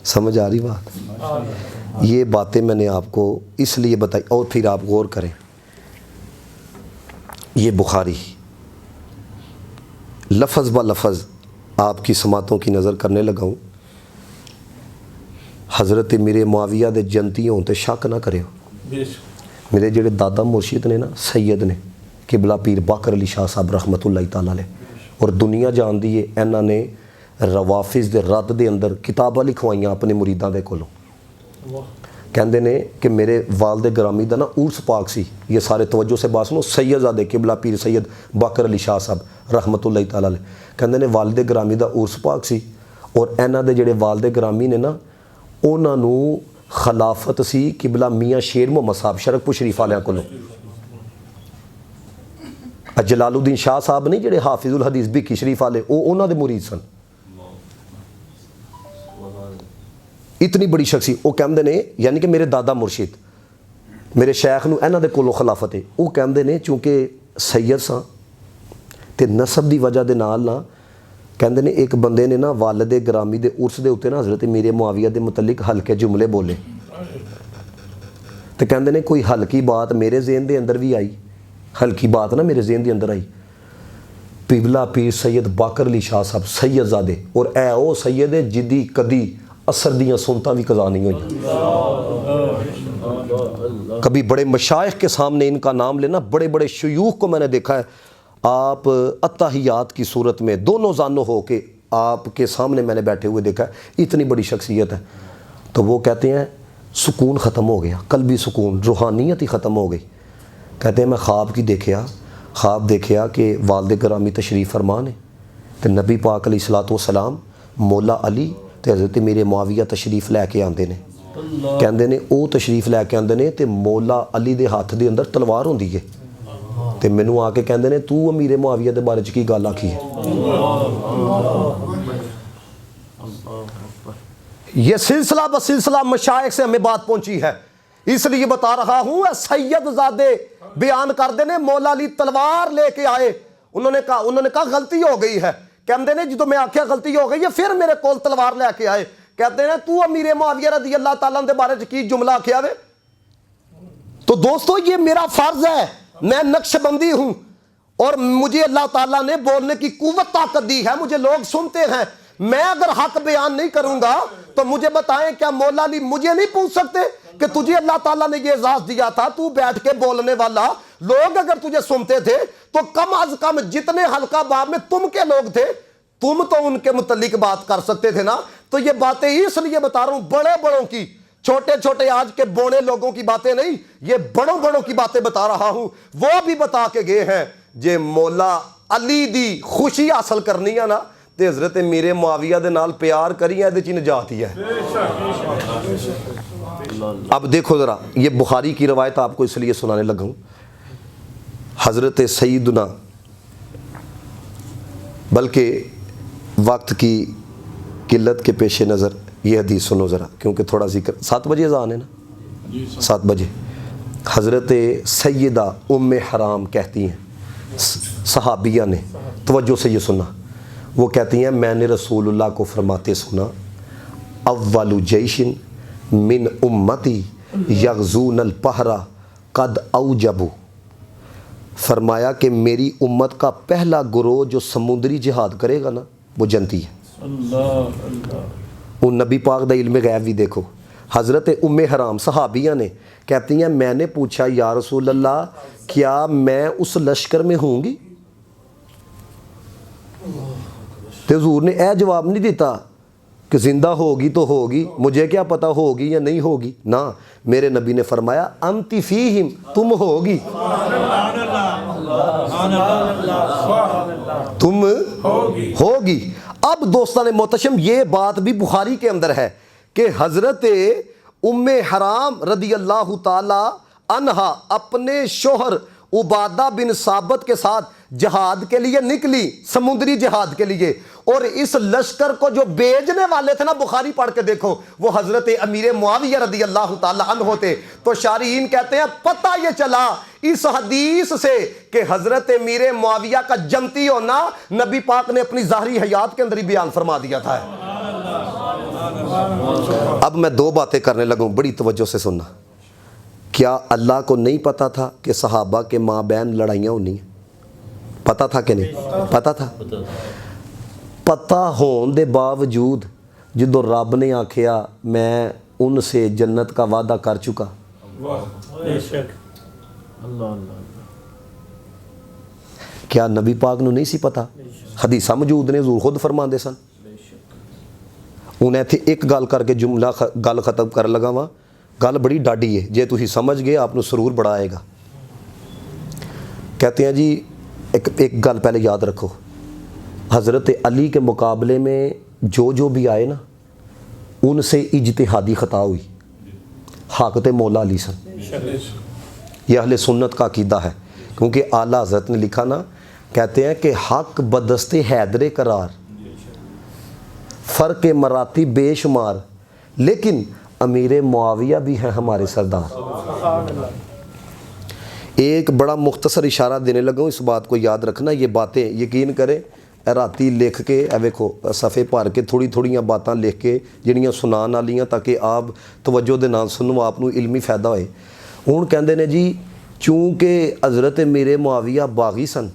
समझ आ रही बात? ये बातें मैंने आपको इसलिए बताई, और फिर आप गौर करें, ये बुखारी लफ्ज़ ब लफ्ज़ आपकी समातों की नज़र करने लगा हूँ। हज़रत मेरे मुआविया दे जंती हों तो शक ना करो। मेरे जेड़े दादा मुर्शिद ने ना, सैयद ने किबला पीर बाकर अली शाह साहब रहमतुल्लाह तआला अलैह, और दुनिया जानदी है इन्हां ने रवाफिज़ दे रद दे अंदर किताबां लिखवाइयां अपने मुरीदां दे कोलों। कहंदे ने कि मेरे वालदे ग्रामी दा ना उर्स पाक सी, ये सारे तवज्जो से बात सुनो, सैयदजादे किबला पीर सैयद बाकर अली शाह साहब रहमतुल्लाह तआला अलैह, कहंदे ने वालदे ग्रामी दा उर्स पाक सी, और इन्हां दे जेड़े वालदे ग्रामी ने ना, उन्हां नूं खिलाफत सी किबला मियाँ शेर मुहम्मद साहब शरकपुर शरीफ वालियां कोलों। जलालुद्दीन शाह साहब नहीं जेड़े हाफिजुल हदीस भिक्की शरीफ वाले, वो उन्हां दे मुरीद सन। इतनी बड़ी शख्सी, वो कहते ने, यानी कि मेरे दादा मुर्शिद मेरे शेख नूं इन्हां दे कोलों खिलाफत है। वो कहते ने चूँकि सैयद सां ते नसब की वजह दे नाल ना, कहते ने एक बंदे ने ना वालिद ग्रामी दे उर्स दे उत्ते ना हज़रत मीर मुआविया दे मुतलिक हल्के जुमले बोले, तो कहते ने कोई हल्की बात मेरे ज़हन दे अंदर भी आई, हल्की बात ना मेरे ज़हन दे अंदर आई। किबला पीर सैयद बाकर अली शाह साहब सैयदजादे, और ए ओ सैयद है जिदी कदी असर दियाँ सुनतां भी कज़ा नहीं हुई। कभी बड़े मशाइख के सामने इनका नाम लेना, बड़े बड़े शयूख को मैंने देखा है, आप अत्ताहियात की सूरत में दोनों जानो हो के आपके सामने मैंने बैठे हुए देखा है, इतनी बड़ी शख्सियत है। तो वो कहते हैं सुकून ख़त्म हो गया, कल्बी सुकून, रूहानियत ही ख़त्म हो गई। कहते हैं मैं ख्वाब देखिया कि वालिद ग्रामी तशरीफ़ फरमान है, तो नबी पाक अलैहिस्सलातु वस्सलाम मौला अली ते हज़रत मेरे मुआविया तशरीफ़ लैके आंदे ने। कहते ने वो तशरीफ़ लैके आंदे ने ते मौला अली दे हत्थ दे अंदर तलवार होंदी है, ते मैनू आके कहते ने तू अमीर मुआविया दे बारे च की गल आखी है। ये सिलसिला ब सिलसिला मशाइख से हमें बात पहुंची है, इसलिए बता रहा हूँ। सैयदजादे बयान करते ने मौला अली तलवार लेके आए, उन्होंने कहा गलती हो गई है। कहते ने जो मैं आख्या गलती हो गई है, फिर मेरे कोल तलवार लैके आए। कहते हैं तू अमीर मुआविया रज़ी अल्लाह तआला दे बारे च की जुमला आख्या वे। तो दोस्तों ये मेरा फर्ज है, मैं नक्शबंदी हूं और मुझे अल्लाह ताला ने बोलने की कुव्वत ताकत दी है, मुझे लोग सुनते हैं। मैं अगर हक बयान नहीं करूंगा तो मुझे बताएं, क्या मौला अली मुझे नहीं पूछ सकते कि तुझे अल्लाह ताला ने ये एजाज दिया था, तू बैठ के बोलने वाला? लोग अगर तुझे सुनते थे तो कम अज कम जितने हल्का बाब में तुम के लोग थे, तुम तो उनके मुतल्लिक बात कर सकते थे ना। तो ये बातें इसलिए बता रहा हूं, बड़े बड़ों की, छोटे छोटे आज के बोने लोगों की बातें नहीं, ये बड़ों बड़ों की बातें बता रहा हूं। वो भी बता के गए हैं जे मौला अली दी खुशी हासिल करनी है ना, ते हज़रत मेरे मुआविया दे नाल प्यार करी है, इहदे च नजात ही है। अब देखो जरा, ये बुखारी की रवायत आपको इसलिए सुनाने लगा हूं। हज़रत सईदना, बल्कि वक्त की किल्लत के पेश नज़र ये हदीस सुनो ज़रा, क्योंकि थोड़ा जिक्र 7 बजे अज़ान है ना, 7 बजे। हज़रत सैयदा उम्मे हराम कहती हैं, सहाबिया ने, तवज्जो से ये सुना, वो कहती हैं मैंने रसूलुल्लाह को फरमाते सुना, अव्वलु जैशिन मिन उम्मती यग़ज़ून अल पहरा कद औजबू। फरमाया कि मेरी उम्मत का पहला गुरोह जो समुद्री जिहाद करेगा ना, वो जनती है। वो नबी पाक दा इल्म गैब भी देखो। हज़रत उम्मे हराम सहाबिया ने कहती हैं मैंने पूछा या रसूल अल्लाह, क्या मैं उस लश्कर में होंगी? तो हुजूर ने यह जवाब नहीं दिता कि जिंदा होगी तो होगी, मुझे क्या पता होगी या नहीं होगी ना। मेरे नबी ने फरमाया अंति फीहिम, तुम होगी, तुम होगी। अब दोस्तान मोहतशम, ये बात भी बुखारी के अंदर है कि हज़रत उम्मे हराम रदी अल्लाह ताला अन्हा अपने शोहर उबादा बिन साबित के साथ जहाद के लिए निकली, समुद्री जहाद के लिए। और इस लश्कर को जो भेजने वाले थे ना, बुखारी पढ़ के देखो, वो हज़रत अमीर मुआविया रदी अल्लाह ताला अन्हु थे। तो शारीन कहते हैं पता ये चला इस हदीस से कि हज़रत अमीर मुआविया का जमती होना नबी पाक ने अपनी ज़ाहरी हयात के अंदर ही बयान फरमा दिया था। अब मैं दो बातें करने लगूं, बड़ी तवज्जो से सुनना। क्या अल्लाह को नहीं पता था कि सहाबा के माँ बहन लड़ाइयाँ होनी है? पता था कि नहीं पता था? पता होने दे बावजूद जो रब ने आखिया मैं उनसे जन्नत का वादा कर चुका, क्या नबी पाक नूं नहीं सी पता? हदीसा मौजूद ने, हजूर खुद फरमाते सन। उन्हें इत्थे एक गल करके जुमला गल खत्म कर लगा वा। गल बड़ी डाडी है, जे तुसीं समझ गए आपनूं सरूर बड़ा आएगा। कहते हैं जी एक गल पहले याद रखो, हज़रत अली के मुकाबले में जो भी आए ना, उनसे इज्तिहादी ख़ता हुई। हक़ ते मौला अली सन। यह अहले सुन्नत का अकीदा है, क्योंकि आला हज़रत ने लिखा ना, कहते हैं कि हक़ बदस्ते हैदरे करार, फ़र्क मराती बेशुमार, लेकिन अमीर मुआविया भी हैं हमारे सरदार। एक बड़ा मुख्तसर इशारा देने लगा हूँ, इस बात को याद रखना। ये बातें यकीन करें राती लिख के वेखो सफ़े भर के थोड़ी थोड़ियाँ बातें लिख के जिहड़ियां सुनान वालियां, ताकि आप तवज्जो दे नाल सुनो, आपनूं इल्मी फ़ायदा होए। हुण कहंदे ने जी चूँकि हज़रत मीरे मुआविया बागी सन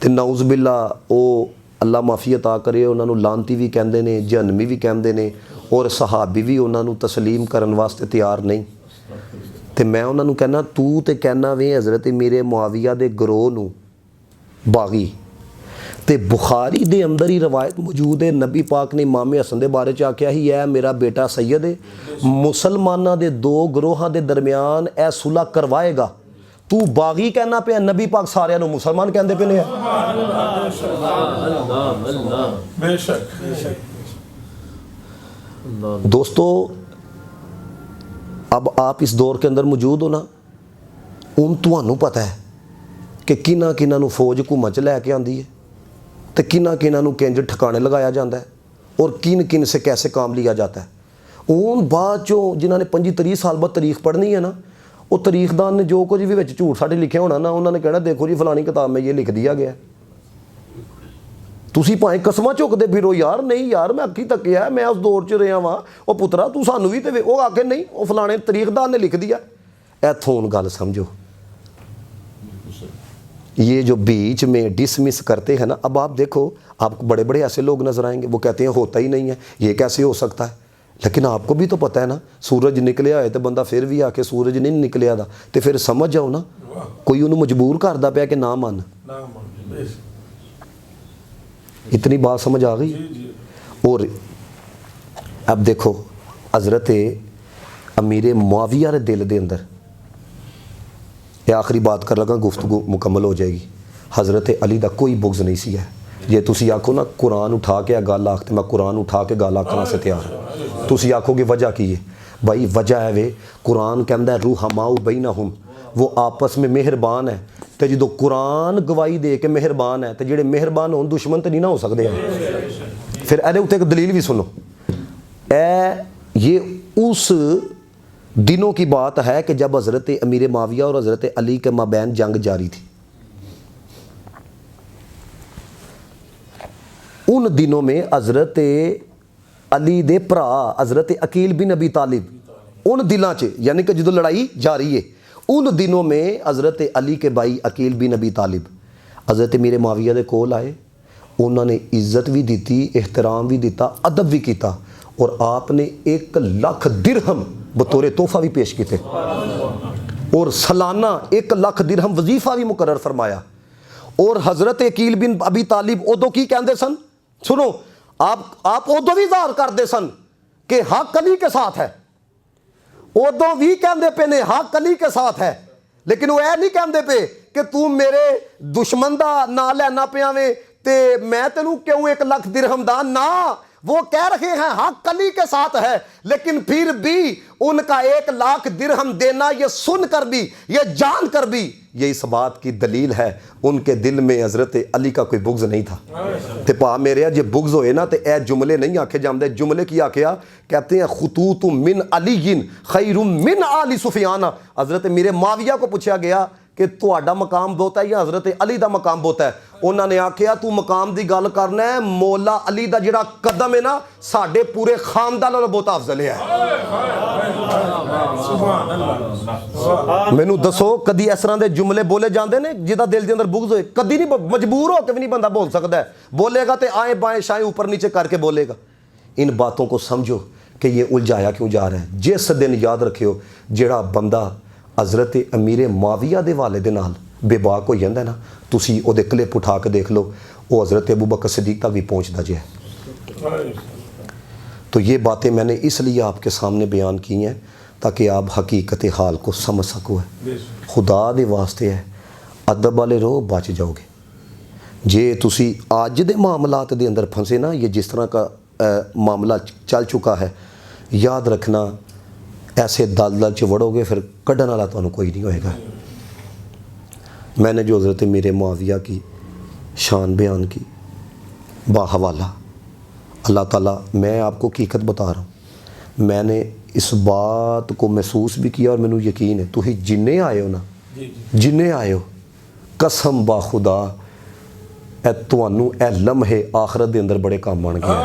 ते नाउज़ बिल्ला ओ अल्लाह माफ़ी अता करे, उन्होंने लानती भी कहते हैं, जहन्नमी भी कहते हैं, और सहाबी भी उन्होंने तस्लीम करने वास्ते तैयार नहीं। तो मैं उन्होंने कहना तू तो कहना वे हज़रत मीरे मुआविया दे गरोह नूं बागी। तो बुखारी दे अंदर ही रवायत मौजूद है, नबी पाक ने इमाम हसन दे बारे च आख्या ही है मेरा बेटा सैयद है, मुसलमाना दे दो गरोहां दे दरमियान ए सुलह करवाएगा। तू बागी कहना पे, नबी पाक सारिਆਂ ਨੂੰ मुसलमान कहते पे ने। दोस्तों अब आप इस दौर के अंदर मौजूद हो ना, उन तुहानू पता है कि किन्ना किन्ना नू फौज हुकूमत च लैके आंदी है, तो किन्ना किन्ना नू किंज ठिकाने लगाया जाता है, और किन किन से कैसे काम लिया जाता है। उन बाद चो जिन्होंने 25-30 साल बाद तारीख पढ़नी है ना, वो तारीखदान ने जो कुछ भी विच झूठ साढ़े लिखे होना ना, उन्होंने कहना देखो जी फलानी किताब में ये लिख दिया गया। तुसी भाएं कसमां चुकदे फिरो यार, नहीं यार मैं अखी तकिया, मैं उस दौर च रहा वां, वो पुत्रा तू सानू भी तो वो आके नहीं वो फलाने तारीखदान ने लिख दिया। इत्थों गल समझो, ये जो बीच में डिसमिस करते हैं ना, अब आप देखो आपको बड़े बड़े ऐसे लोग नजर आएंगे, वो कहते हैं होता ही नहीं है, ये कैसे हो सकता है। लेकिन आपको भी तो पता है ना, सूरज निकलिया है तो बंदा फिर भी आके सूरज नहीं निकलिया था, तो फिर समझ जाओ ना, कोई उन्होंने मजबूर करता पाया कि ना मान। इतनी बात समझ आ गई। और अब देखो हज़रत अमीर मुआविया के दिल के अंदर, ये आखिरी बात कर लगा, गुफ्तगू मुकम्मल हो जाएगी। हज़रत अली का कोई बुग़्ज़ नहीं सी है। जे तुसी आखो ना कुरान उठा के गल आख, तो मैं कुरान उठा के गल आखना से तैयार। तुसी आखोगे वजह की है, भाई वजह है वे कुरान कहता है रूहमाउ बैनहुम, वो आपस में मेहरबान है। तो जो कुरान गवाही दे के मेहरबान है, तो जेडे मेहरबान हो दुश्मन तो नहीं ना हो सकते हैं। फिर ए उत्ते एक दलील भी सुनो, ये उस दिनों की बात है कि जब हज़रत अमीर मुआविया और हज़रत अली के माबैन जंग जारी थी। उन दिनों में हज़रत अली दे भरा हज़रत अकील बिन अबी तालिब, उन दिलों च यानी कि जो लड़ाई जारी है, उन दिनों में हज़रत अली के भाई अकील बिन अबी तालिब हज़रत अमीर मुआविया दे कोल आए। उन्होंने इज्जत भी दी, एहतराम भी दिता, अदब भी किया, और आपने 1 लाख दिरहम बतौर तोहफा भी पेश किए, और सालाना 1 लाख दिरहम वजीफा भी मुकर्रर फरमाया। और हज़रत अकील बिन अबी तालिब उदों की कहते सन, सुनो आप उदों भी इज़हार करते सन कि हक अली के साथ है, उदों भी कहते पे ने हक अली के साथ है, लेकिन वो यह नहीं कहते पे कि तू मेरे दुश्मन का ना लैना पिया वे ते मैं तेनू क्यों 1 लाख दिरहम दा ना। वो कह रहे हैं हक अली के साथ है, लेकिन फिर भी उनका 1 लाख दिरहम देना, ये सुनकर भी, ये जानकर भी, ये इस बात की दलील है उनके दिल में हज़रत अली का कोई बुग़्ज़ नहीं था। तो पा मेरे जे बुग़्ज़ होए ना, तो यह जुमले नहीं आखे जाते। जुमले की आख्या कहते हैं खुतूत मिन अलीयिन खैरुम मिन आली सुफियान। हज़रत मीरे मुआविया को पूछा गया कि तुहाडा मकाम बहुत है या हज़रत अली का मकाम बहुत है। उन्होंने आख्या तू मकाम की गल करना है, मौला अली का जिहड़ा कदम है ना साडे पूरे खानदान नालों बहुत अफजल है। मैनू दसो कदी इस तरह के जुमले बोले जाते हैं जिहदा दिल के अंदर बुग़्ज़ होए? कदी नहीं, मजबूर होकर भी नहीं बंदा बोल सकता है। बोलेगा तो आए बाएं शाएं ऊपर नीचे करके बोलेगा। इन बातों को समझो कि ये उलझाया क्यों जा रहा है। जिस दिन याद रखियो जिहड़ा बंदा हज़रत अमीर माविया के वाले दे नाल बेबाक हो जाता है ना, तुसी उहदे क्लिप उठा के देख लो, वो हज़रत अबू बकर सिद्दीक तक भी पहुँचता जे। तो ये बातें मैंने इसलिए आपके सामने बयान की हैं ताकि आप हकीकत हाल को समझ सको। है खुदा दे वास्ते है, अदब वाले रहो, बच जाओगे। जे तुसी अज दे मामलात दे अंदर फंसे ना, ये जिस तरह का मामला चल चुका है, याद रखना ऐसे दलदल च वड़ोगे फिर कढ़न वाला तुहानू कोई नहीं होएगा। मैंने जो हज़रत मेरे मुआविया की शान बयान की बाहवाला अल्लाह ताला, मैं आपको हकीकत बता रहा हूँ, मैंने इस बात को महसूस भी किया और मैनू यकीन है तुही जिन्ने आए हो ना, जिन्ने आए हो, कसम बा खुदा तुहानू ए लम्हे आखरत दे अंदर बड़े काम बन गए।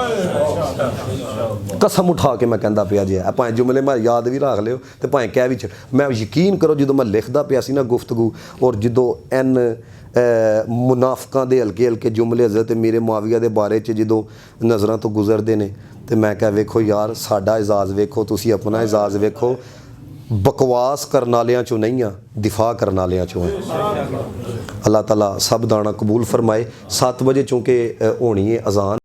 कसम उठा के मैं कहता पिया जी, भाएं जुमले मैं याद भी रख लियो तो भाएं कह भी मैं यकीन करो जो मैं लिखता पिया सी ना गुफ्तगू, और जो इन मुनाफिकां दे हल्के हल्के जुमले हज़रत मेरे मुआविया के बारे च जो नज़रों तो गुजरते हैं तो मैं क्या वेखो यार साडा एजाज़ वेखो, तुसी अपना एजाज़ वेखो, बकवास करने वालियां चों नहीं आ, दिफा करने वालियां चों है। अल्लाह ताला सब दाना कबूल फरमाए। 7 बजे चूँकि होनी है अजान।